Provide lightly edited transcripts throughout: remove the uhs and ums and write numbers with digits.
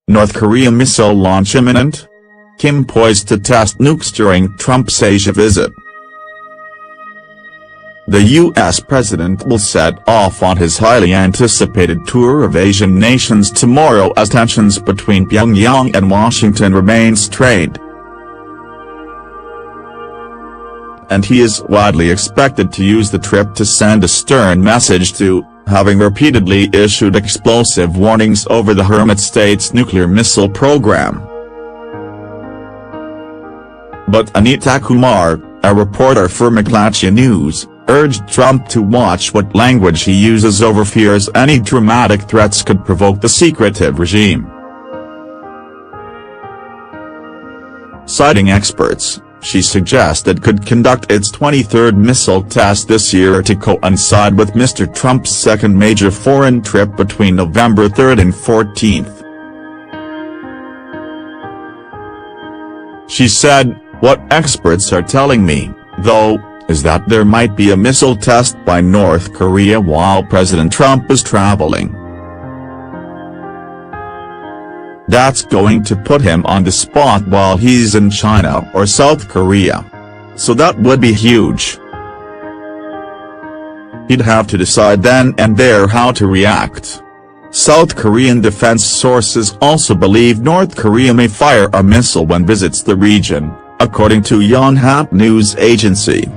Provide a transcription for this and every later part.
North Korea missile launch imminent? Kim poised to test nukes during Trump's Asia visit. The U.S. president will set off on his highly anticipated tour of Asian nations tomorrow as tensions between Pyongyang and Washington remain strained. And he is widely expected to use the trip to send a stern message to, having repeatedly issued explosive warnings over the hermit state's nuclear missile program. But Anita Kumar, a reporter for McClatchy News, urged Trump to watch what language he uses over fears any dramatic threats could provoke the secretive regime. Citing experts, she suggested could conduct its 23rd missile test this year to coincide with Mr. Trump's second major foreign trip between November 3 and 14. She said, "What experts are telling me, though, is that there might be a missile test by North Korea while President Trump is traveling. That's going to put him on the spot while he's in China or South Korea. So that would be huge. He'd have to decide then and there how to react." South Korean defense sources also believe North Korea may fire a missile when visits the region, according to Yonhap news agency.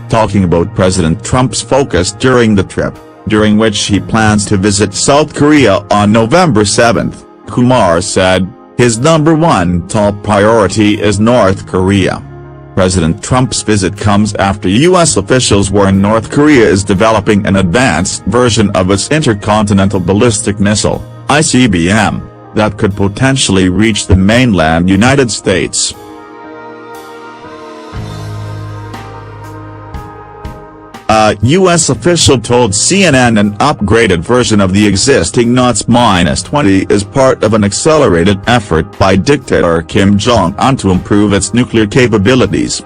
Talking about President Trump's focus during the trip, during which he plans to visit South Korea on November 7, Kumar said, his number one top priority is North Korea. President Trump's visit comes after U.S. officials warn North Korea is developing an advanced version of its intercontinental ballistic missile, ICBM, that could potentially reach the mainland United States. A U.S. official told CNN an upgraded version of the existing nukes-20 is part of an accelerated effort by dictator Kim Jong-un to improve its nuclear capabilities.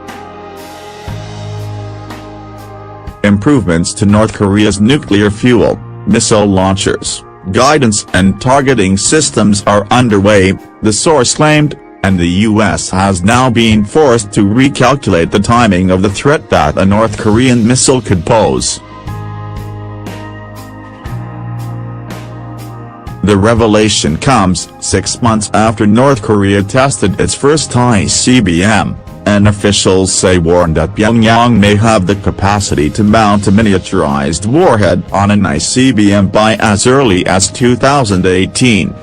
Improvements to North Korea's nuclear fuel, missile launchers, guidance and targeting systems are underway, the source claimed, and the U.S. has now been forced to recalculate the timing of the threat that a North Korean missile could pose. The revelation comes 6 months after North Korea tested its first ICBM, and officials say warned that Pyongyang may have the capacity to mount a miniaturized warhead on an ICBM by as early as 2018.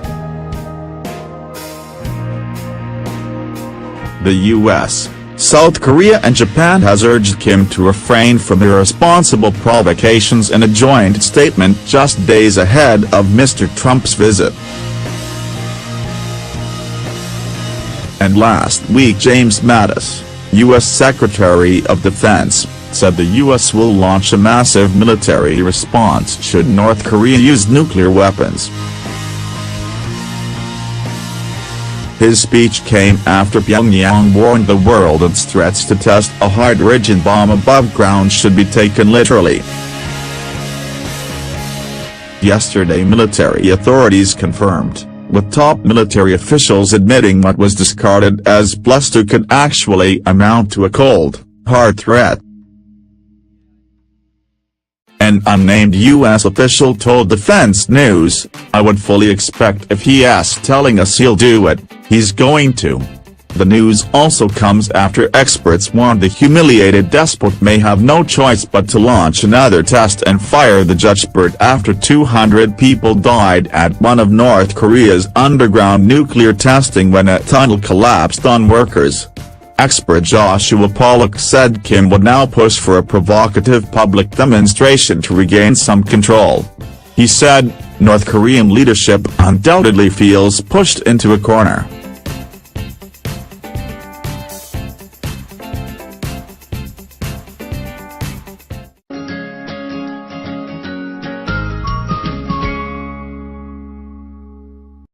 The U.S., South Korea and Japan has urged Kim to refrain from irresponsible provocations in a joint statement just days ahead of Mr. Trump's visit. And last week James Mattis, U.S. Secretary of Defense, said the U.S. will launch a massive military response should North Korea use nuclear weapons. His speech came after Pyongyang warned the world its threats to test a hydrogen bomb above ground should be taken literally. Yesterday military authorities confirmed, with top military officials admitting what was discarded as bluster could actually amount to a cold, hard threat. An unnamed U.S. official told Defense News, "I would fully expect if he's telling us he'll do it, he's going to." The news also comes after experts warned the humiliated despot may have no choice but to launch another test and fire the judgeport after 200 people died at one of North Korea's underground nuclear testing when a tunnel collapsed on workers. Expert Joshua Pollack said Kim would now push for a provocative public demonstration to regain some control. He said, "North Korean leadership undoubtedly feels pushed into a corner.